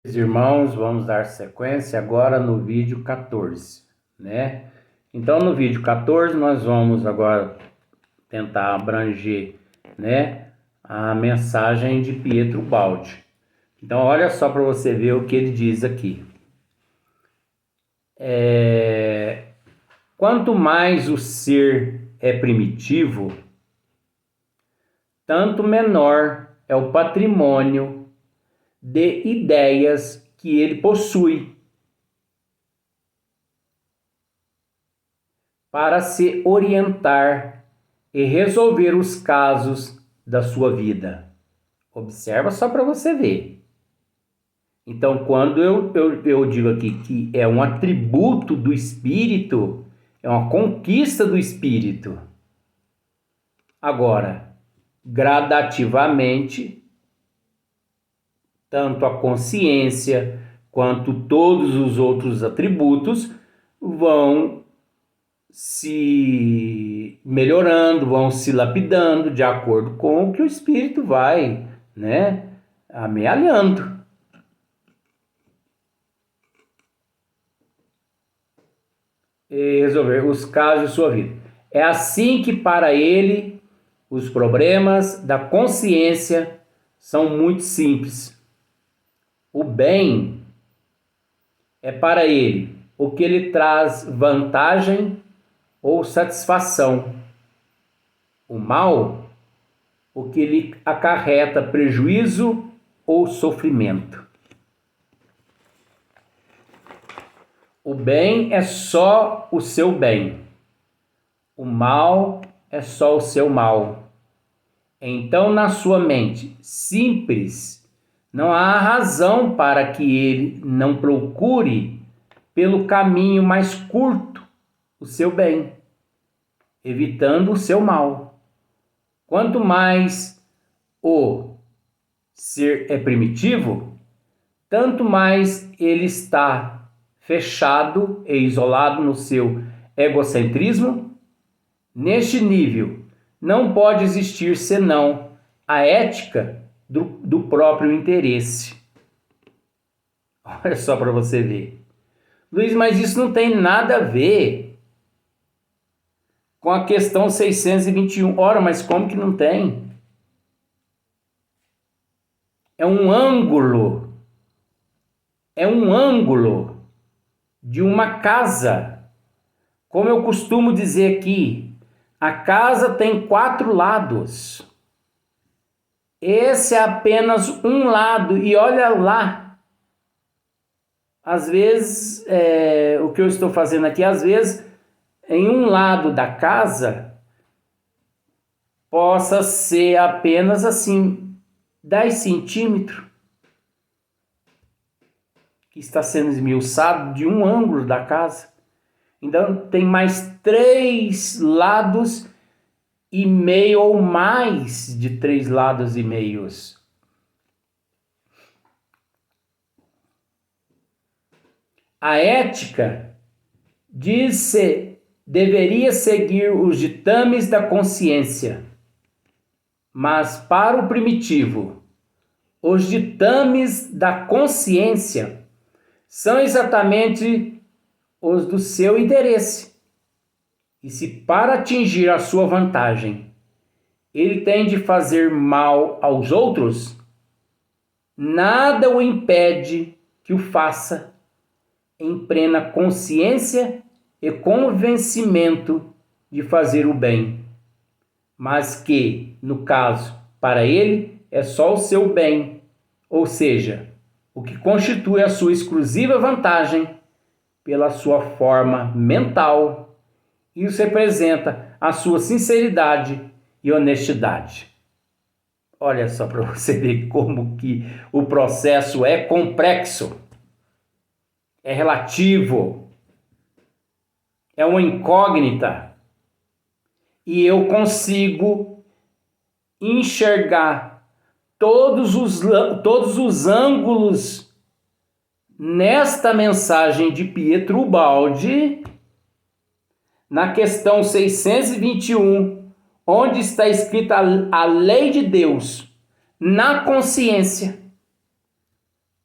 Irmãos, vamos dar sequência agora no vídeo 14, né? Então, no vídeo 14, nós vamos agora tentar abranger, né, a mensagem de Pietro Baldi. Então, olha só para você ver o que ele diz aqui. Quanto mais o ser é primitivo, tanto menor é o patrimônio de ideias que ele possui para se orientar e resolver os casos da sua vida. Observa só para você ver. Então, quando eu digo aqui que é um atributo do espírito, é uma conquista do espírito. Agora, gradativamente, tanto a consciência quanto todos os outros atributos vão se melhorando, vão se lapidando de acordo com o que o espírito vai, né, amealhando. E resolver os casos de sua vida. É assim que para ele os problemas da consciência são muito simples. O bem é para ele o que lhe traz vantagem ou satisfação. O mal, o que lhe acarreta prejuízo ou sofrimento. O bem é só o seu bem. O mal é só o seu mal. Então, na sua mente simples, não há razão para que ele não procure pelo caminho mais curto o seu bem, evitando o seu mal. Quanto mais o ser é primitivo, tanto mais ele está fechado e isolado no seu egocentrismo. Neste nível, não pode existir senão a ética do próprio interesse. Olha só para você ver. Luiz, mas isso não tem nada a ver com a questão 621. Ora, mas como que não tem? É um ângulo de uma casa. Como eu costumo dizer aqui, a casa tem 4 lados. Esse é apenas um lado, e olha lá. Às vezes, o que eu estou fazendo aqui, às vezes, em um lado da casa, possa ser apenas assim, 10 centímetros, que está sendo esmiuçado de um ângulo da casa. Então, tem mais 3 lados e meio ou mais de 3 lados e meios. A ética deveria seguir os ditames da consciência, mas para o primitivo, os ditames da consciência são exatamente os do seu interesse. E se para atingir a sua vantagem ele tem de fazer mal aos outros, nada o impede que o faça em plena consciência e convencimento de fazer o bem, mas que, no caso, para ele é só o seu bem, ou seja, o que constitui a sua exclusiva vantagem pela sua forma mental. Isso representa a sua sinceridade e honestidade. Olha só para você ver como que o processo é complexo, é relativo, é uma incógnita. E eu consigo enxergar todos os ângulos nesta mensagem de Pietro Baldi, na questão 621, onde está escrita a lei de Deus na consciência.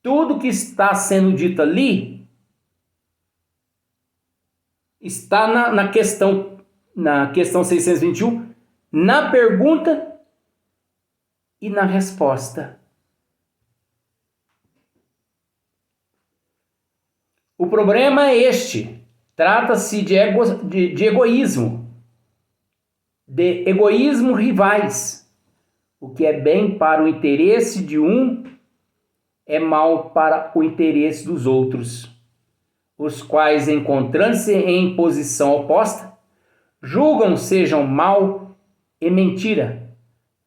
tudo que está sendo dito ali está na questão 621, na pergunta e na resposta. O problema é este: trata-se de egoísmo, de egoísmo rivais. O que é bem para o interesse de um é mal para o interesse dos outros, os quais, encontrando-se em posição oposta, julgam sejam mal e mentira,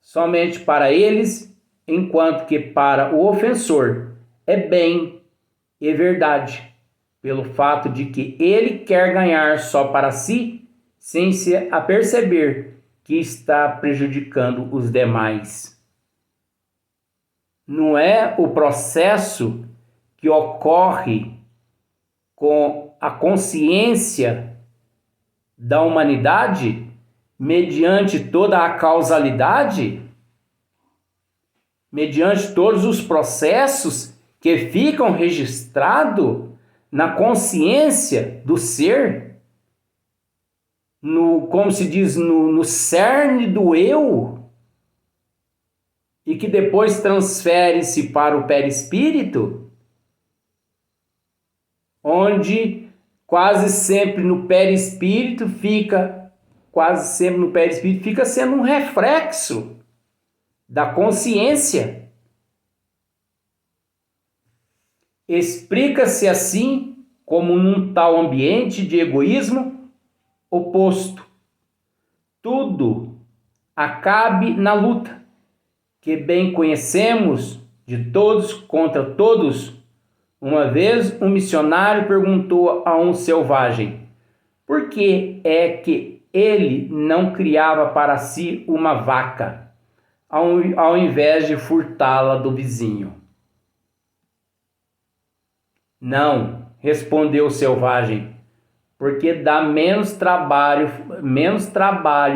somente para eles, enquanto que para o ofensor é bem e verdade, pelo fato de que ele quer ganhar só para si, sem se aperceber que está prejudicando os demais. Não é o processo que ocorre com a consciência da humanidade, mediante toda a causalidade, mediante todos os processos que ficam registrados na consciência do ser, como se diz, no cerne do eu, e que depois transfere-se para o perispírito, onde quase sempre no perispírito fica sendo um reflexo da consciência. Explica-se assim como num tal ambiente de egoísmo oposto, tudo acabe na luta, que bem conhecemos, de todos contra todos. Uma vez um missionário perguntou a um selvagem por que é que ele não criava para si uma vaca, ao invés de furtá-la do vizinho. Não, respondeu o selvagem, porque dá menos trabalho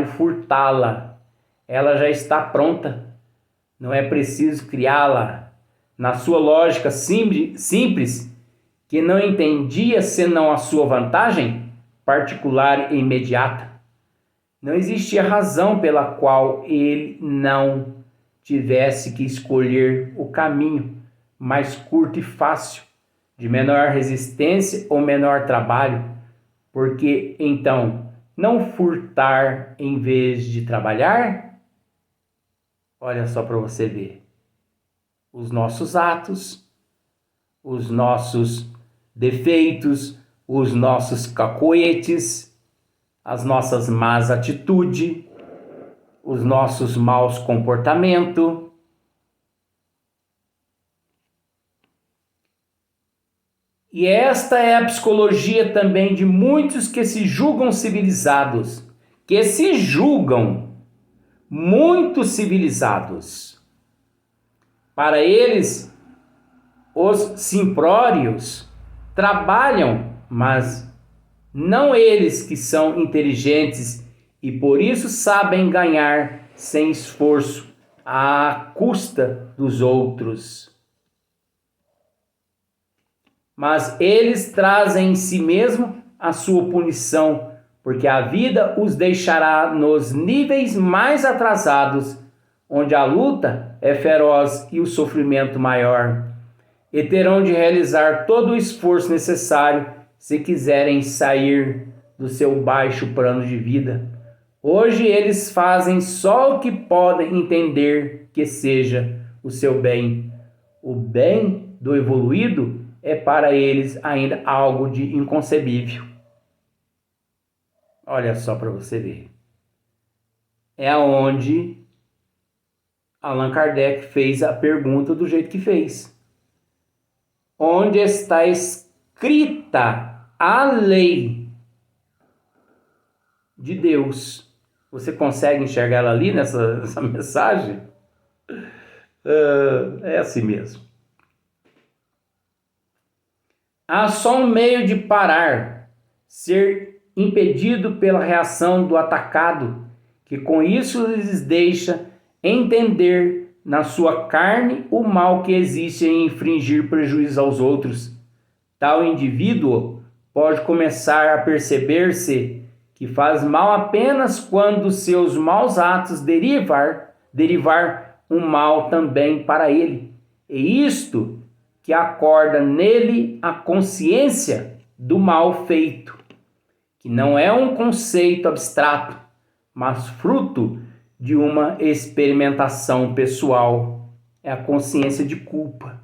furtá-la. Ela já está pronta. Não é preciso criá-la. Na sua lógica simples, que não entendia senão a sua vantagem particular e imediata, não existia razão pela qual ele não tivesse que escolher o caminho mais curto e fácil, de menor resistência ou menor trabalho, porque então não furtar em vez de trabalhar? Olha só para você ver. Os nossos atos, os nossos defeitos, os nossos cacoetes, as nossas más atitudes, os nossos maus comportamentos. E esta é a psicologia também de muitos que se julgam civilizados, que se julgam muito civilizados. Para eles, os simprórios trabalham, mas não eles que são inteligentes e por isso sabem ganhar sem esforço à custa dos outros. Mas eles trazem em si mesmo a sua punição, porque a vida os deixará nos níveis mais atrasados, onde a luta é feroz e o sofrimento maior, e terão de realizar todo o esforço necessário se quiserem sair do seu baixo plano de vida. Hoje eles fazem só o que podem entender que seja o seu bem. O bem do evoluído é para eles ainda algo de inconcebível. Olha só para você ver. É aonde Allan Kardec fez a pergunta do jeito que fez. Onde está escrita a lei de Deus? Você consegue enxergar ela ali nessa mensagem? É assim mesmo. Há só um meio de parar, ser impedido pela reação do atacado, que com isso lhes deixa entender na sua carne o mal que existe em infligir prejuízo aos outros. Tal indivíduo pode começar a perceber-se que faz mal apenas quando seus maus atos derivar um mal também para ele. E isto que acorda nele a consciência do mal feito, que não é um conceito abstrato, mas fruto de uma experimentação pessoal. É a consciência de culpa,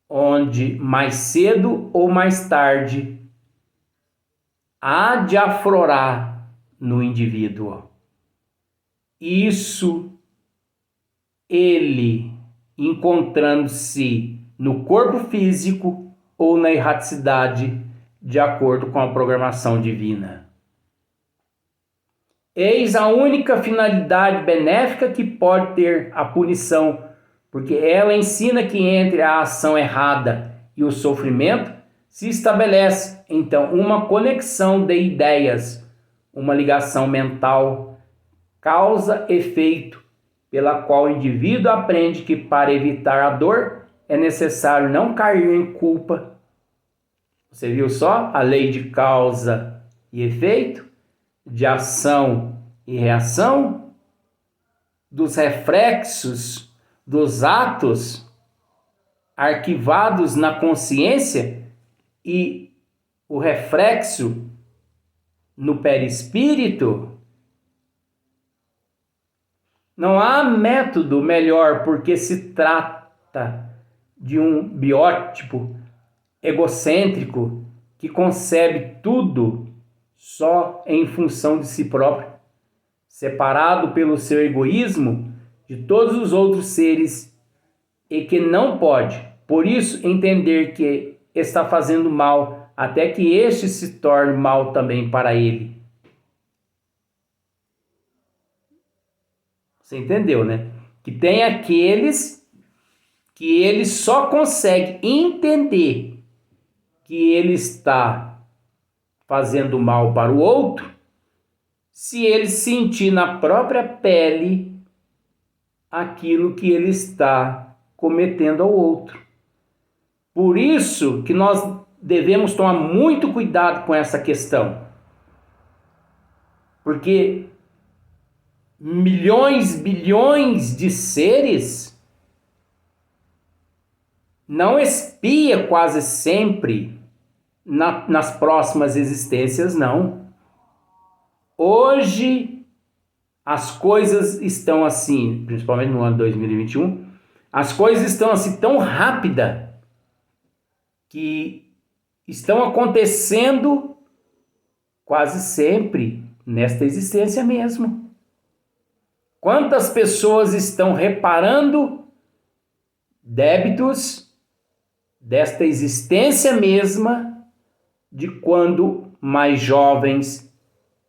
onde mais cedo ou mais tarde há de aflorar no indivíduo. Isso ele encontrando-se no corpo físico ou na erraticidade, de acordo com a programação divina. Eis a única finalidade benéfica que pode ter a punição, porque ela ensina que entre a ação errada e o sofrimento se estabelece, então, uma conexão de ideias, uma ligação mental, causa-efeito, pela qual o indivíduo aprende que para evitar a dor é necessário não cair em culpa. Você viu só a lei de causa e efeito, de ação e reação, dos reflexos dos atos arquivados na consciência e o reflexo no perispírito? Não há método melhor, porque se trata de um biótipo egocêntrico que concebe tudo só em função de si próprio, separado pelo seu egoísmo de todos os outros seres, e que não pode, por isso, entender que está fazendo mal até que este se torne mal também para ele. Você entendeu, né? Que tem aqueles que ele só consegue entender que ele está fazendo mal para o outro se ele sentir na própria pele aquilo que ele está cometendo ao outro. Por isso que nós devemos tomar muito cuidado com essa questão. Porque milhões, bilhões de seres não expia quase sempre nas próximas existências, não. Hoje as coisas estão assim, principalmente no ano 2021, as coisas estão assim tão rápida que estão acontecendo quase sempre nesta existência mesmo. Quantas pessoas estão reparando débitos desta existência mesma de quando mais jovens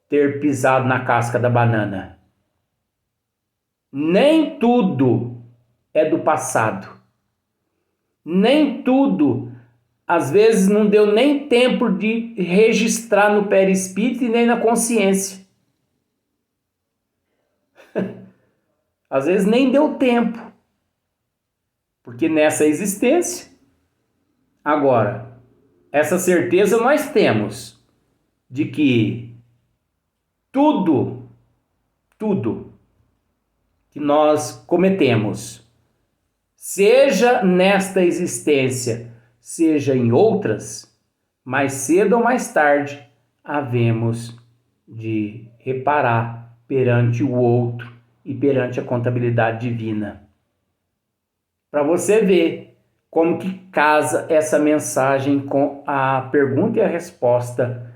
ter pisado na casca da banana? Nem tudo é do passado. Nem tudo, às vezes não deu nem tempo de registrar no perispírito e nem na consciência. Às vezes nem deu tempo, porque nessa existência, agora, essa certeza nós temos de que tudo que nós cometemos, seja nesta existência, seja em outras, mais cedo ou mais tarde, havemos de reparar perante o outro e perante a contabilidade divina. Para você ver como que casa essa mensagem com a pergunta e a resposta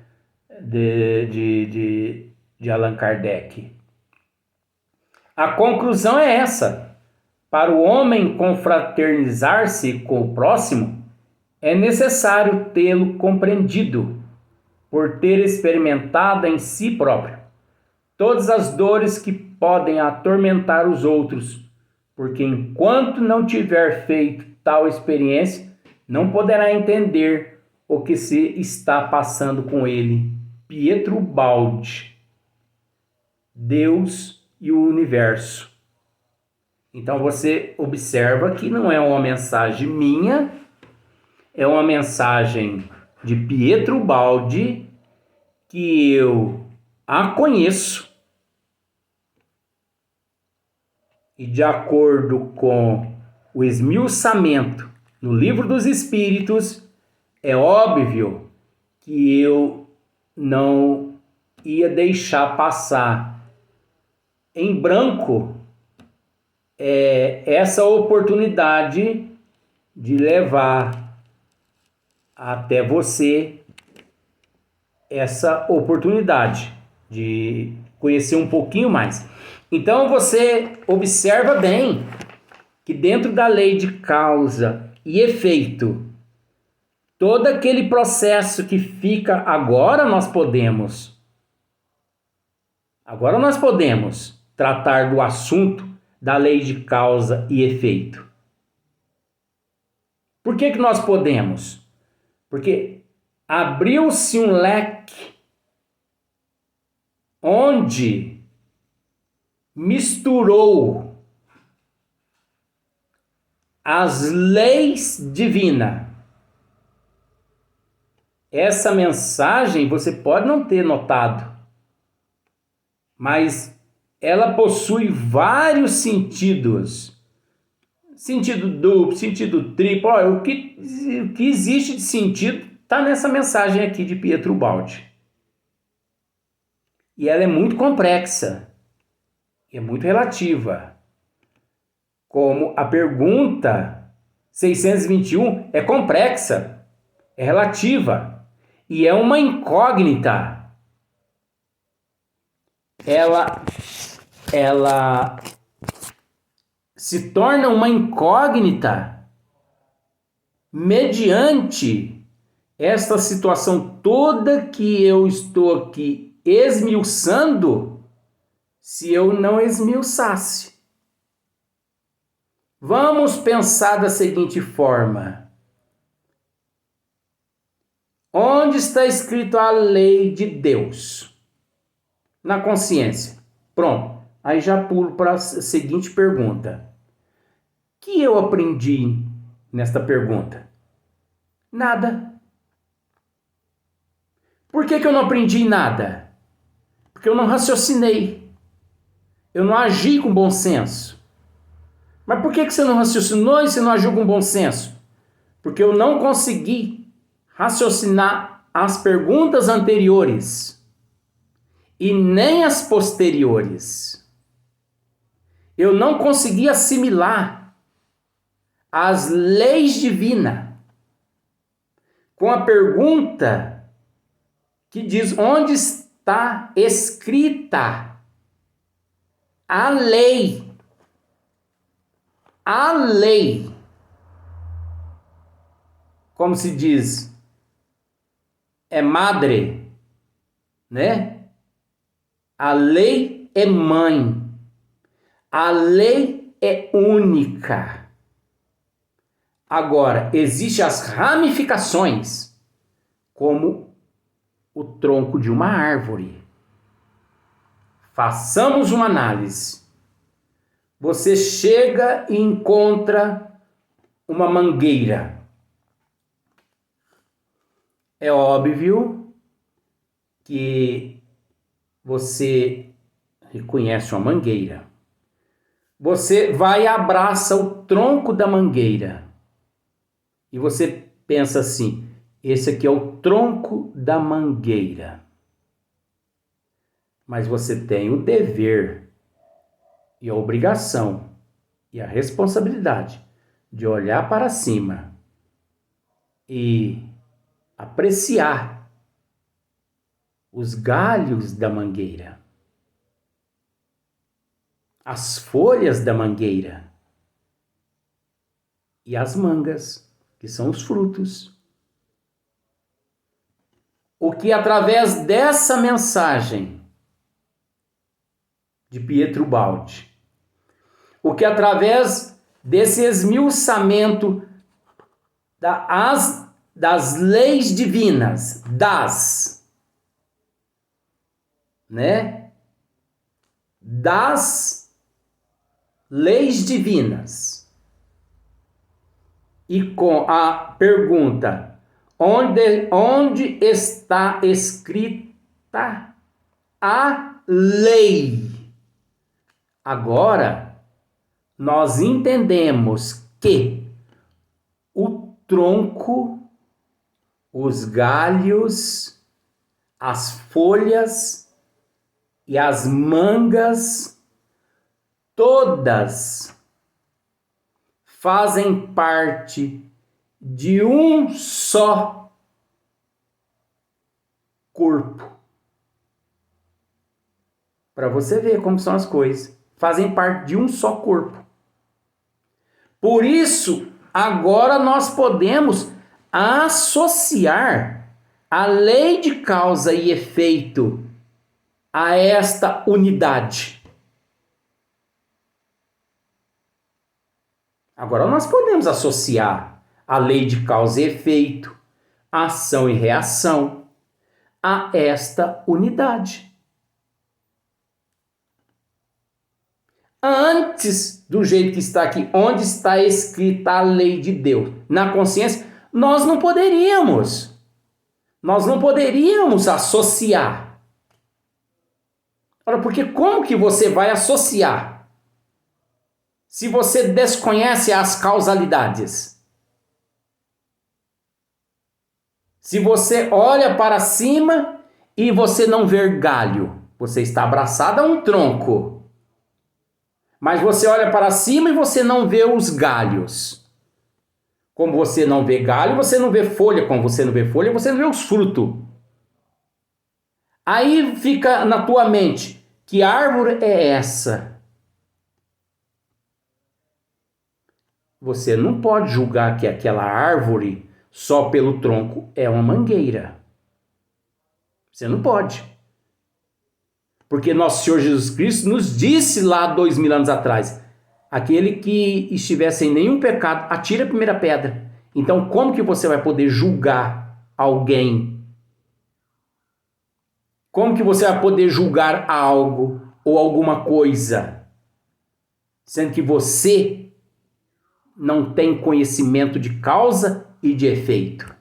de Allan Kardec. A conclusão é essa: para o homem confraternizar-se com o próximo, é necessário tê-lo compreendido, por ter experimentado em si próprio todas as dores que podem atormentar os outros, porque enquanto não tiver feito tal experiência, não poderá entender o que se está passando com ele. Pietro Baldi, Deus e o Universo. Então você observa que não é uma mensagem minha, é uma mensagem de Pietro Baldi, que eu a conheço, e de acordo com o esmiuçamento no Livro dos Espíritos, é óbvio que eu não ia deixar passar em branco essa oportunidade de levar até você essa oportunidade de conhecer um pouquinho mais. Então você observa bem que dentro da lei de causa e efeito, todo aquele processo que fica agora nós podemos tratar do assunto da lei de causa e efeito. Por que nós podemos? Porque abriu-se um leque onde misturou as leis divinas. Essa mensagem você pode não ter notado, mas ela possui vários sentidos. Sentido duplo, sentido triplo. Olha, o que existe de sentido está nessa mensagem aqui de Pietro Baldi. E ela é muito complexa, é muito relativa. Como a pergunta 621 é complexa, é relativa e é uma incógnita. Ela se torna uma incógnita mediante esta situação toda que eu estou aqui esmiuçando, se eu não esmiuçasse. Vamos pensar da seguinte forma: onde está escrito a lei de Deus? Na consciência. Pronto. Aí já pulo para a seguinte pergunta. O que eu aprendi nesta pergunta? Nada. Por que eu não aprendi nada? Porque eu não raciocinei. Eu não agi com bom senso. Mas por que você não raciocinou e você não agiu com bom senso? Porque eu não consegui raciocinar as perguntas anteriores e nem as posteriores. Eu não consegui assimilar as leis divinas com a pergunta que diz onde está escrita a lei. A lei, como se diz, é madre, né? A lei é mãe. A lei é única. Agora, existem as ramificações, como o tronco de uma árvore. Façamos uma análise. Você chega e encontra uma mangueira. É óbvio que você reconhece uma mangueira. Você vai e abraça o tronco da mangueira. E você pensa assim: esse aqui é o tronco da mangueira. Mas você tem o dever e a obrigação e a responsabilidade de olhar para cima e apreciar os galhos da mangueira, as folhas da mangueira e as mangas, que são os frutos. O que através dessa mensagem de Pietro Baldi, o que através desse esmiuçamento das leis divinas, das leis divinas. E com a pergunta, onde está escrita a lei? Agora, nós entendemos que o tronco, os galhos, as folhas e as mangas, todas fazem parte de um só corpo. Para você ver como são as coisas. Fazem parte de um só corpo. Por isso, agora nós podemos associar a lei de causa e efeito a esta unidade. Agora nós podemos associar a lei de causa e efeito, ação e reação, a esta unidade. Antes do jeito que está aqui, onde está escrita a lei de Deus, na consciência, nós não poderíamos associar. Ora, porque como que você vai associar se você desconhece as causalidades? Se você olha para cima e você não vê galho, você está abraçado a um tronco. Mas você olha para cima e você não vê os galhos. Como você não vê galho, você não vê folha. Como você não vê folha, você não vê os frutos. Aí fica na tua mente, que árvore é essa? Você não pode julgar que aquela árvore, só pelo tronco, é uma mangueira. Você não pode. Porque nosso Senhor Jesus Cristo nos disse lá 2000 anos atrás, aquele que estiver sem nenhum pecado, atire a primeira pedra. Então, como que você vai poder julgar alguém? Como que você vai poder julgar algo ou alguma coisa? Sendo que você não tem conhecimento de causa e de efeito.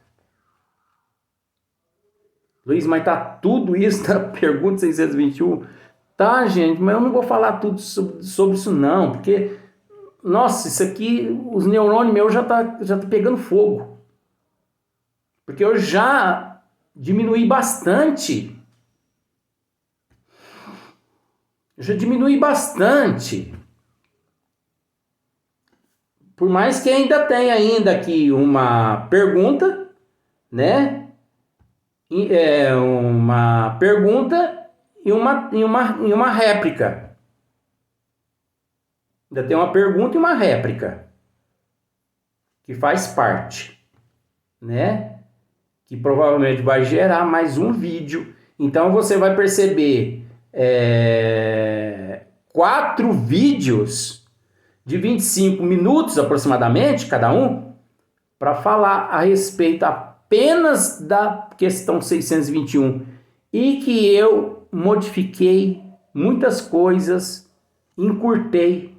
Luiz, mas tá tudo isso na pergunta 621? Tá, gente, mas eu não vou falar tudo sobre isso não, porque, nossa, isso aqui, os neurônios meus já tá pegando fogo. Porque eu já diminuí bastante. Por mais que ainda tenha aqui uma pergunta, né? Uma pergunta e uma réplica. Ainda tem uma pergunta e uma réplica que faz parte, né? Que provavelmente vai gerar mais um vídeo. Então você vai perceber 4 vídeos de 25 minutos aproximadamente, cada um, para falar a respeito apenas da questão 621 e que eu modifiquei muitas coisas, encurtei.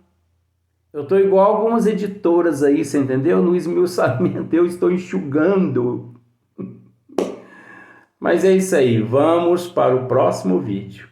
Eu tô igual algumas editoras aí, você entendeu? No esmiuçamento eu estou enxugando. Mas é isso aí, vamos para o próximo vídeo.